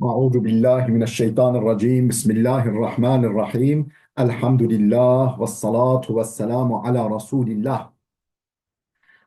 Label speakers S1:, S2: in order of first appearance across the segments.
S1: Euzu billahi mineşşeytanirracim. Bismillahirrahmanirrahim. Elhamdülillah ve salatu ve selamu ala Resulillah.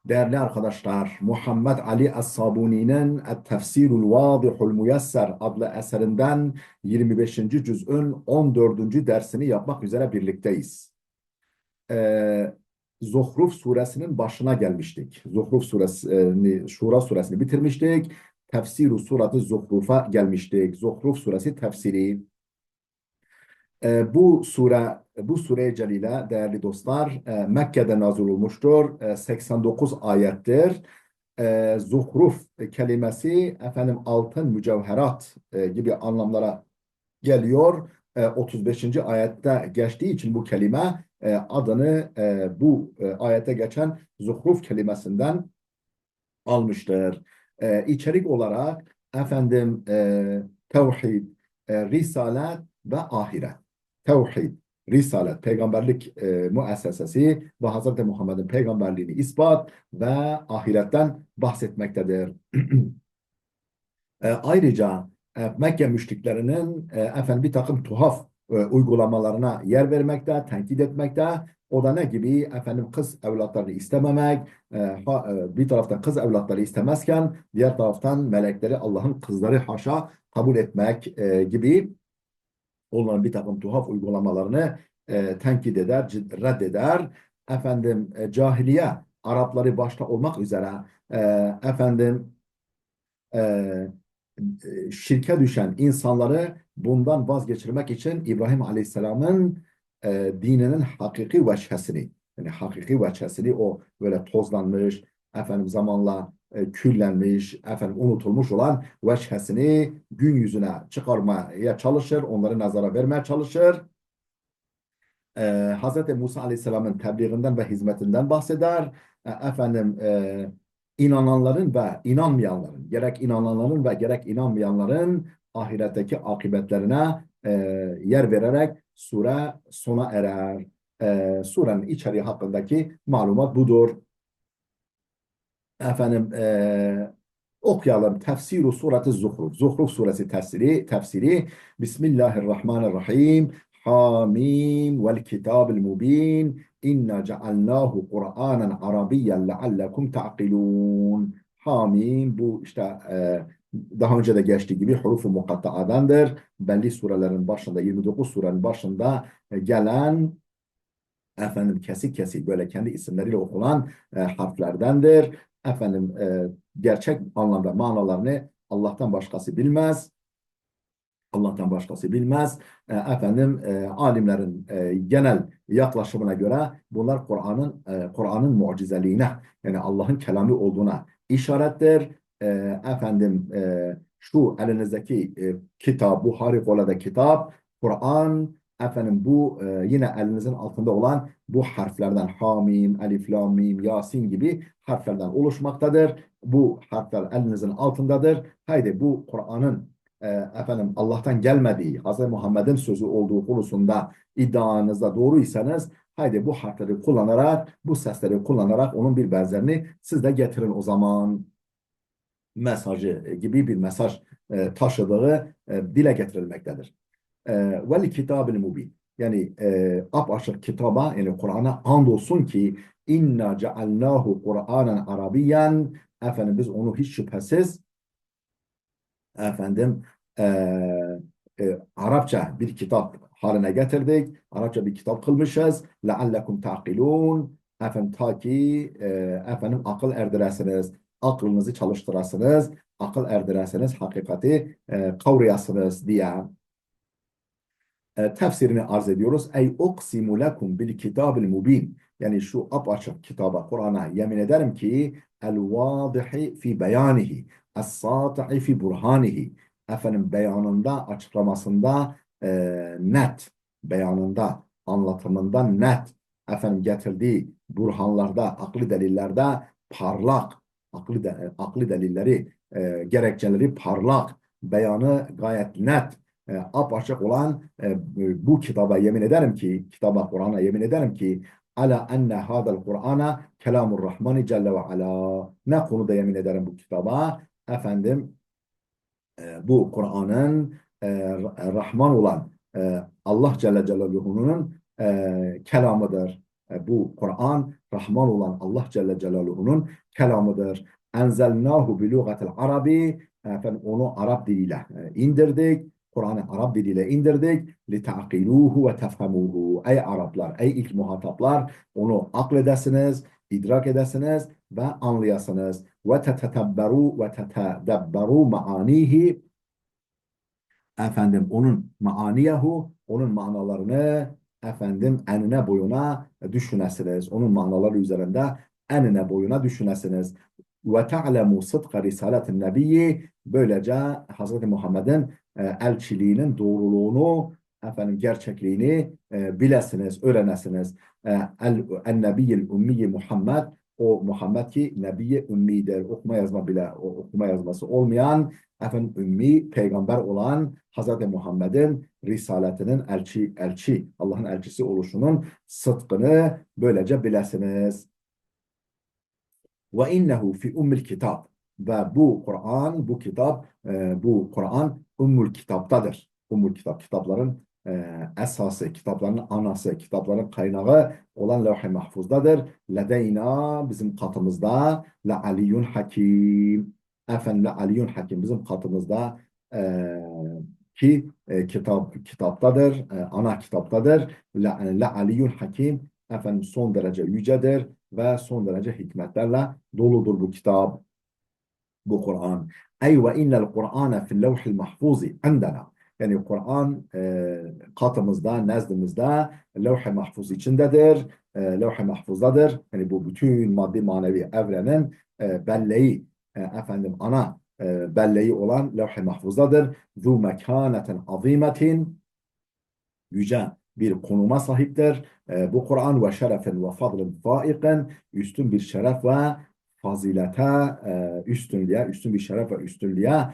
S1: Değerli arkadaşlar, Muhammed Ali Es-Sabuni'nin Et-Tefsirul Vadihul Muyesser adlı eserinden 25. cüz'ün 14. dersini yapmak üzere birlikteyiz. Ee, Zuhruf suresinin başına gelmiştik. Zuhruf suresini, Şura suresini bitirmiştik. Tefsiru suratı Zuhruf'a gelmiştik. Zuhruf suresi tefsiri. Bu sure celile değerli dostlar Mekke'de nazil olmuştur. 89 ayettir. Zuhruf kelimesi efendim altın mücevherat gibi anlamlara geliyor. 35. ayette geçtiği için bu kelime adını bu ayette geçen zuhruf kelimesinden almıştır. İçerik olarak efendim tevhid, risalet ve ahiret. Tevhid, risalet, peygamberlik müessesesi ve Hz. Muhammed'in peygamberliğini ispat ve ahiretten bahsetmektedir. Ayrıca Mekke müşriklerinin efendim bir takım tuhaf uygulamalarına yer vermekte, tenkit etmekte. O da ne gibi? Efendim kız evlatlarını istememek, bir taraftan kız evlatları istemezken diğer taraftan melekleri Allah'ın kızları haşa kabul etmek gibi onların bir takım tuhaf uygulamalarını tenkit eder, reddeder. Efendim cahiliye Arapları başta olmak üzere e, efendim e, şirke düşen insanları bundan vazgeçirmek için İbrahim Aleyhisselam'ın dininin hakiki veçhesini, yani hakiki veçhesini o böyle tozlanmış, efendim zamanla küllenmiş, efendim unutulmuş olan veçhesini gün yüzüne çıkarmaya çalışır, onları nazara vermeye çalışır. Hz. Musa Aleyhisselam'ın tebliğinden ve hizmetinden bahseder. İnananların ve inanmayanların, gerek inananların ve gerek inanmayanların ahiretteki akıbetlerine yer vererek sure sona erer. Surenin içeriği hakkındaki malumat budur. Efendim okuyalım. Tefsiru sureti Zuhruf. Zuhruf suresi tefsiri. Bismillahirrahmanirrahim. Hamim vel kitabil mubin. İnna cealnahu Kur'anen Arabiyyen leallekum ta'qilun. Hamim bu işte daha önce de geçtiği gibi hurufu mukatta'adandır. Belli surelerin başında 29 surenin başında gelen efendim kesik kesik böyle kendi isimleriyle okunan harflerdendir. Efendim gerçek anlamda manalarını Allah'tan başkası bilmez. Allah'tan başkası bilmez. Alimlerin genel yaklaşımına göre bunlar Kur'an'ın mucizeliğine yani Allah'ın kelamı olduğuna işarettir. E, şu elinizdeki kitap, bu harikulade kitap, Kur'an bu yine elinizin altında olan bu harflerden Hamim, Elif, Lam, Mim, Yasin gibi harflerden oluşmaktadır. Bu harfler elinizin altındadır. Haydi bu Kur'an'ın Allah'tan gelmediği, Hz. Muhammed'in sözü olduğu konusunda iddianızda doğruysanız haydi bu harfleri kullanarak, bu sesleri kullanarak onun bir benzerini siz de getirin o zaman mesajı gibi bir mesaj taşıdığı dile getirilmektedir. Vel kitabil mubin. Yani apaçık kitaba yani Kur'an'a andolsun ki inna cealnahu Kur'anen Arabiyyen biz onu hiç şüphesiz efendim e, Arapça bir kitap haline getirdik. Arapça bir kitap kılmışız. لَعَلَّكُمْ تَعْقِلُونَ ta ki akıl erdiresiniz. Aklınızı çalıştırasınız. Akıl erdiresiniz. Hakikati kavrayasınız diye tefsirini arz ediyoruz. Ey uksimu lekum bil kitabil mubin. Yani şu apaçık kitaba, Kur'an'a yemin ederim ki el vadihi fi beyanihi, es sati'i fi burhanihi. Beyanında, açıklamasında net, beyanında, anlatımında net. Getirdiği burhanlarda, aklı delillerde parlak, aklı delilleri, gerekçeleri parlak, beyanı gayet net apaçık olan bu kitaba yemin ederim ki, kitaba Kur'an'a yemin ederim ki ala enne hadal Kur'ana kelamur Rahmani Celle ve Ala. Ne konuda yemin ederim bu kitaba? Efendim bu Kur'an'ın Rahman olan Allah Celle Celaluhu'nun kelamıdır. Bu Kur'an Rahman olan Allah Celle Celaluhu'nun kelamıdır. Enzelnahu bi lugatil arabi, efendim onu Arap diliyle indirdik. Kur'an'ı Arap diliyle indirdik. Li ta'kiluhu ve tefhemuhu. Ey Araplar, ey ilk muhataplar, onu akledesiniz, idrak edesiniz ve anlayasınız. Ve tetetebberu ve tetedebberu maanihi, efendim onun maaniyahu, onun manalarını efendim enine boyuna düşünesiniz. Onun manaları üzerinde enine boyuna düşünesiniz. Ve ta'lemu sıdka risaletin nebiyyi, böylece Hazreti Muhammed'in elçiliğinin doğruluğunu, efendim gerçekliğini bilesiniz, öğrenesiniz. En nebiyyil ummiyi Muhammed, o Muhammed ki nebiye ümmidir. Okuma yazma bile, okuma yazması olmayan, efendim ümmi peygamber olan Hazreti Muhammed'in risaletinin elçi Allah'ın elçisi oluşunun sıdkını böylece bilesiniz. Ve innehu fi ummil kitab, ve bu Kur'an, bu kitap, bu Kur'an ummul kitaptadır. Ummul kitap, kitapların esası, kitapların anası, kitapların kaynağı olan Levh-i Mahfuz'dadır. Ledeyna, bizim katımızda, le aliyyun hakim, efendim le aliyyun hakim, bizim katımızda e, ki kitaptadır, ana kitaptadır. Le aliyyun hakim, efendim son derece yücedir ve son derece hikmetlerle doludur bu kitap, bu Kur'an. Ey ve innel Kur'ane fil levhil mahfuzi indena. Yani Kur'an katımızda, nezdimizde levh-i mahfuz içindedir. Levh-i mahfuzdadır. Yani bu bütün maddi manevi evrenin belleği, efendim ana belleği olan levh-i mahfuzdadır. Zu mekânetin azimetin, yüce bir konuma sahiptir. Bu Kur'an ve şerefin ve fadlin faiqen, üstün bir şeref ve fazilete, üstünlüğe, üstün bir şeref ve üstünlüğe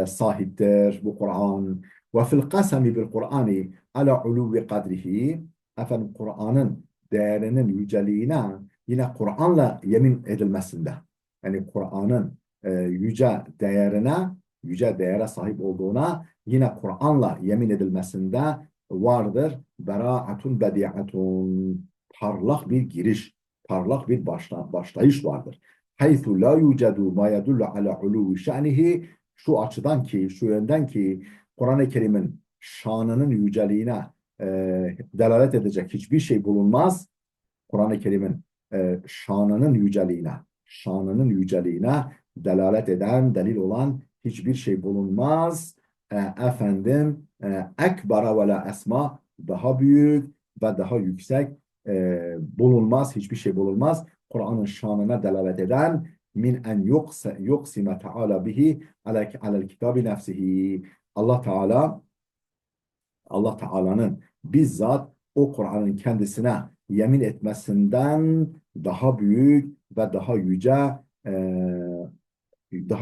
S1: sahiptir bu Kur'an. Ve fil kasemi bil Kur'ani ala uluvi kadrihi, efendim Kur'an'ın değerinin yüceliğine yine Kur'an'la yemin edilmesinde. Yani Kur'an'ın yüce değere sahip olduğuna yine Kur'an'la yemin edilmesinde vardır. Beraatun bediatun, parlak bir giriş, parlak bir başlayış vardır. Haythu la yucedu ma yedullu ala uluvi şa'nihi, şu açıdan ki, şu yönden ki Kur'an-ı Kerim'in şanının yüceliğine delalet edecek hiçbir şey bulunmaz. Kur'an-ı Kerim'in şanının yüceliğine delalet eden, delil olan hiçbir şey bulunmaz. Efendim, ekbara ve la esma, daha büyük ve daha yüksek bulunmaz, hiçbir şey bulunmaz. Kur'an'ın şanına delalet eden min en yuksime teala bihi alel kitabi nefsihi. Allah Teala, Allah Teala'nın bizzat o Kur'an'ın kendisine yemin etmesinden daha büyük ve daha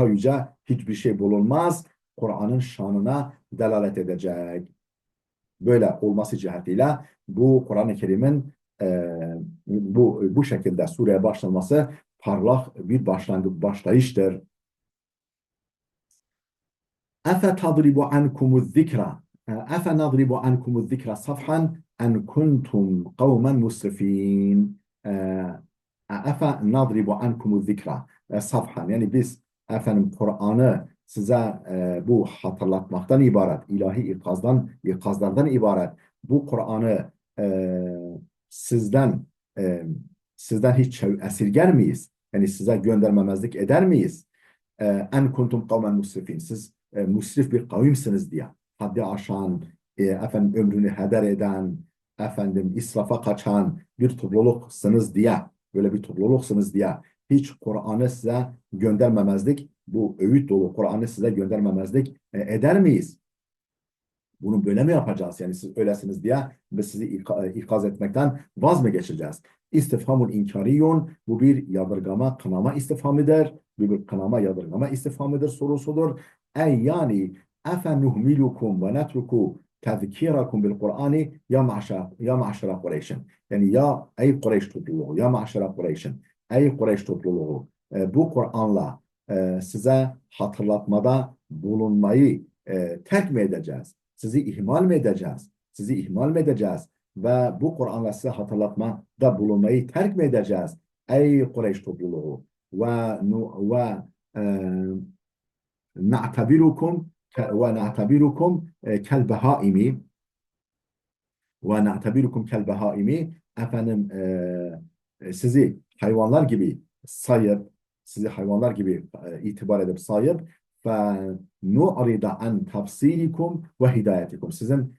S1: yüce hiçbir şey bulunmaz. Kur'an'ın şanına delalet edecek. Böyle olması cihetiyle bu Kur'an-ı Kerim'in bu şekilde sureye başlanması parlak bir başlayıştır. Efe tadribu ankumuz zikra. Efe nadribu ankumuz zikra safhan en kuntum kavmen musrifin. Efe nadribu ankumuz zikra safhan. Yani biz efendim Kur'an'ı size bu hatırlatmaktan ibaret, ilahi ikazlardan ibaret. Bu Kur'an'ı sizden e, sizden hiç esirger miyiz? Yani size göndermemezlik eder miyiz? En kuntum kavmen musrifin. Siz musrif bir kavimsiniz diye. Haddi aşan, efendim ömrünü heder eden, efendim israfa kaçan bir topluluksunuz diye, böyle bir topluluksunuz diye hiç Kur'an'ı size göndermemezlik, bu öğüt dolu Kur'an'ı size göndermemezlik eder miyiz? Bunu böyle mi yapacağız? Yani siz öylesiniz diye biz sizi ikaz etmekten vaz mı geçeceğiz? İstifhamul inkariyun, bu bir yadırgama, kınama istifhamıdır. Bu bir kınama, yadırgama istifhamıdır, sorusudur. Ey yani efe nuhmilukum ve netruku tezkirakum bil Kur'ani ya maşara Kureyş'in. Yani ya ey Kureyş topluluğu, ya maşara Kureyş'in. Ey Kureyş topluluğu, bu Kur'an'la size hatırlatmada bulunmayı terk mi edeceğiz? Sizi ihmal mi edeceğiz? Sizi ihmal mi edeceğiz? Ve bu Kur'an'la size hatırlatmada bulunmayı terk mi edeceğiz? Ey Kureyş topluluğu ve e, na'tabirukum kel behaimi ve na'tabirukum kel behaimi efendim sizi hayvanlar gibi sayıp sizi hayvanlar gibi itibar edip sayıp fe nu'rida an tafsirikum ve hidayetikum sizin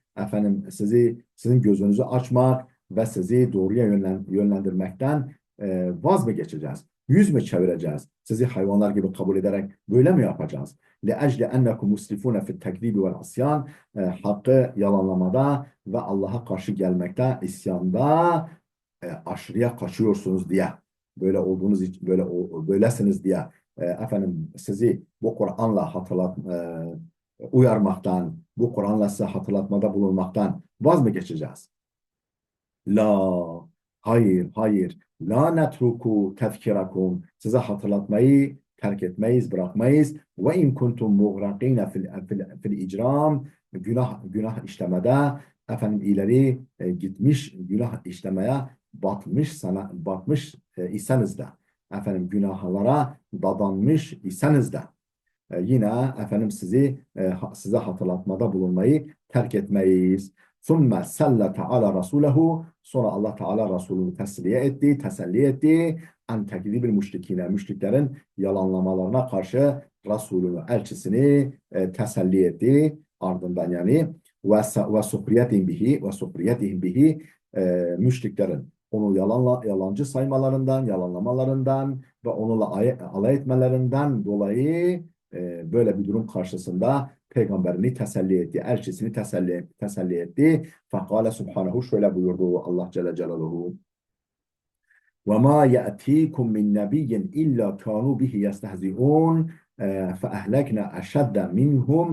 S1: gözünüzü açmak ve sizi doğruya yönlendirmekten vaz mı geçeceğiz? Yüz mü çevireceğiz? Sizi hayvanlar gibi kabul ederek böyle mi yapacağız? لِأَجْلِ أَنَّكُمْ مُسْرِفُونَ فِي التَّكْذِيبِ وَالْعَصْيَانِ hakkı yalanlamada ve Allah'a karşı gelmekte, isyanda aşırıya kaçıyorsunuz diye, böyle olduğunuz için, böylesiniz diye efendim sizi bu Kur'an'la uyarmaktan, bu Kur'an'la size hatırlatmada bulunmaktan vaz mı geçeceğiz? La, hayır, hayır. La netruku tezkirakum. Size hatırlatmayı terk etmeyiz, bırakmayız. Ve in kuntum muğrakine fil icram. Günah işlemede efendim ileri gitmiş, günah işlemeye batmış iseniz de efendim günahlara dadanmış iseniz de yine efendim size hatırlatmada bulunmayı terk etmeyiz. ثُمَّ سَلَّتَ عَلَى رَسُولَهُ Sonra Allah Teala Resulü'nü teselli etti. En tekzibil müşrikine, müşriklerin yalanlamalarına karşı Resulünü, elçisini teselli etti. Ardından yani ve sukriyetihim bihi müşriklerin onu yalancı saymalarından, yalanlamalarından ve onunla alay etmelerinden dolayı böyle bir durum karşısında peygamberini teselli etti, elçisini teselli etti. Fakale subhanahu şöyle buyurdu Allah Celle Celaluhu. وَمَا يَأْتِيكُمْ مِنْ نَبِيٍّ إِلَّا كَانُوا بِهِ يَسْتَهْزِئُونَ فَأَهْلَكْنَا أَشَدَّ مِنْهُمْ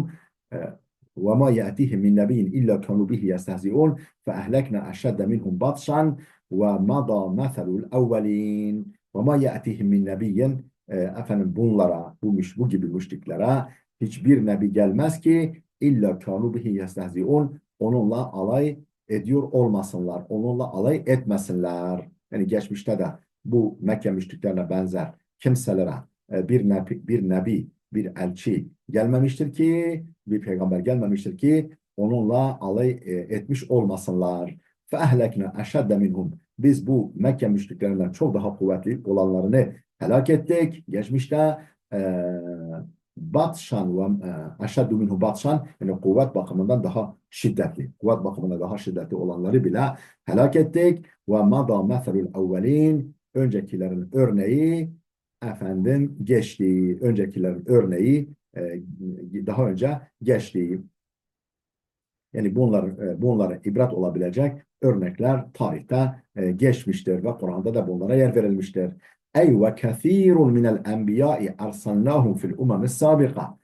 S1: وَمَا يَأْتِيهِمْ مِنْ نَبِيٍّ إِلَّا كَانُوا بِهِ يَسْتَهْزِئُونَ فَأَهْلَكْنَا أَشَدَّ مِنْهُمْ بَطْشًا وَمَضَى مَثَلُ الْأَوَّلِينَ وَمَا يَأْتِيهِمْ مِنْ نَبِيٍّ efendim bunlara, bu gibi müşriklere hiçbir nebi gelmez ki illa kanu bihi yestehziun onunla alay ediyor olmasınlar. Onunla alay etmesinler. Yani geçmişte de bu Mekke müşriklerine benzer kimselere bir nebi, bir elçi gelmemiştir ki, bir peygamber gelmemiştir ki onunla alay etmiş olmasınlar. فَاَهْلَكْنَا اَشَدَّ minhum. Biz bu Mekke müşriklerinden çok daha kuvvetli olanlarını helak ettik. Geçmişte batşan ve eşeddu minhu batşan yani kuvvet bakımından daha şiddetli. Kuvvet bakımından daha şiddetli olanları bile helak ettik. Ve mada meselul evvelin öncekilerin örneği efendim geçti. Öncekilerin örneği daha önce geçti. Yani bunlara ibret olabilecek örnekler tarihte geçmiştir ve Kur'an'da da bunlara yer verilmiştir. Ey ve kethirun minel enbiyai arsalnahum fil umemis sabika.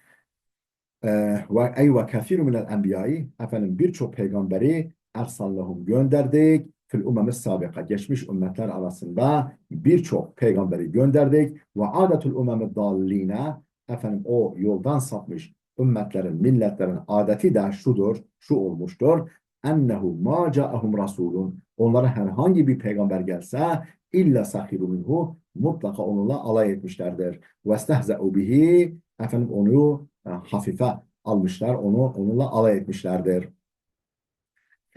S1: Ve kethirun minel enbiyai efendim birçok peygamberi arsalnahum gönderdik fil umemis sabika. Geçmiş ümmetler arasında birçok peygamberi gönderdik ve adetul umemid dalline efendim o yoldan sapmış milletlerin adeti de şu olmuştur. Ennehu ma ca'ahum rasulun. Onlara herhangi bir peygamber gelse illa sahiru minhu mutlaka onunla alay etmişlerdir. Ve stehze'u bihi efendim onu hafife almışlar, onunla alay etmişlerdir.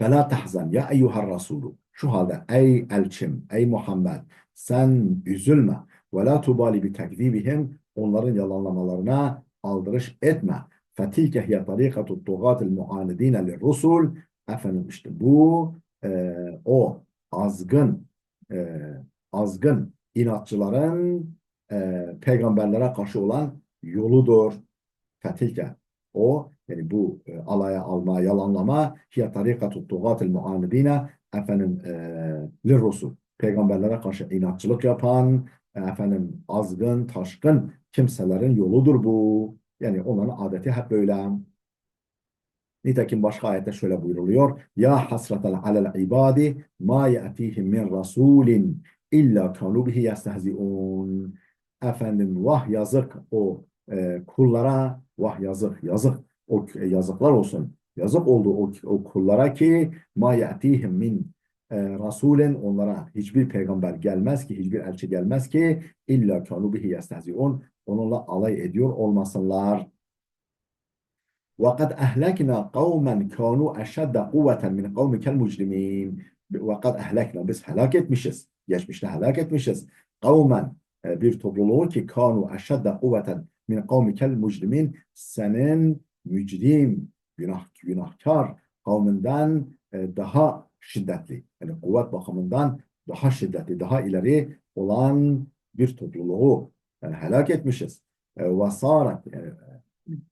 S1: فَلَا تَحْزَنْ ya eyyuhar rasulü. Şu halde ey elçim, ey Muhammed sen üzülme. وَلَا تُبَالِ بِتَكْذِيبِهِمْ onların yalanlamalarına aldırış etme. فَتِلْكَ هِيَ طَرِيقَةُ الطُّغَاتِ الْمُعَانِد۪ينَ لِلرُّسُولِ efendim işte bu o azgın azgın inatçıların peygamberlere karşı olan yoludur. Fetilke o yani bu alaya alma, yalanlama hiye tarikatut tugatil muanidine efendim lirrusul. Peygamberlere karşı inatçılık yapan efendim azgın, taşkın kimselerin yoludur bu. Yani onların adeti hep böyle. Nitekim başka ayette şöyle buyruluyor. Ya hasreten alel ibadi ma ye'tihim min rasulin illa kanu bihi yestehzi'un. Efendim vah yazık o kullara Vah yazık, yazık. O yazıklar olsun. Yazık oldu o kullara ki ma ya'tihim min Rasulün onlara hiçbir peygamber gelmez ki, hiçbir elçi gelmez ki illa kanu bihi yestehzi'un. Onunla alay ediyor olmasınlar. وَقَدْ أَهْلَكْنَا قَوْمًا كَانُوا أَشَدَّ قُوَّةً مِنْ قَوْمِكَ الْمُجْرِمِينَ. وَقَدْ أَهْلَكْنَا biz helak etmişiz. Geçmişte helak etmişiz. Kavmen bir topluluğu ki kanu eşedde kuvveten min kavmikel mücrimin senin mücrim günahkar kavminden daha şiddetli. Yani kuvvet bakımından daha şiddetli, daha ileri olan bir topluluğu helak etmişiz. Ve sarat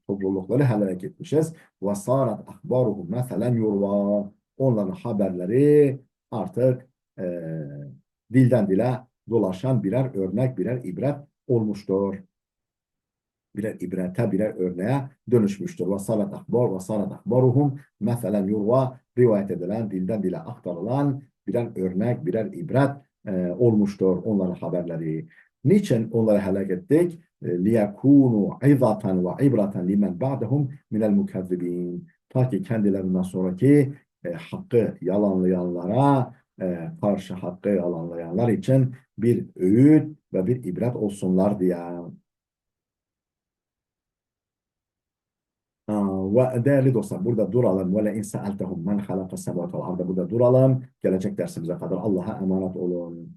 S1: toplulukları helak etmişiz. Ve sarat ahbaruhum meselen yurva. Onların haberleri artık e, dilden dile dolaşan birer örnek, birer ibret olmuştur. Birer ibrete, birer örneğe dönüşmüştür. Ve sarat ahbar ve sarat ahbaruhum meselen yurva rivayet edilen, dilden dile aktarılan birer örnek, birer ibret olmuştur onların haberleri. Niçin onları helak ettik? لِيَكُونُوا عِظَةً وَعِبْرَةً لِمَنْ بَعْدَهُمْ مِنَ الْمُكَذِّبِينَ. Ta ki kendilerinden sonraki hakkı yalanlayanlara karşı hakkı yalanlayanlar için bir öğüt ve bir ibret olsunlar diye. Ve değerli dostlar burada duralım. Ve le in sa'altehum men halaka semavati vel arda. Burada duralım. Gelecek dersimize kadar Allah'a emanet olun.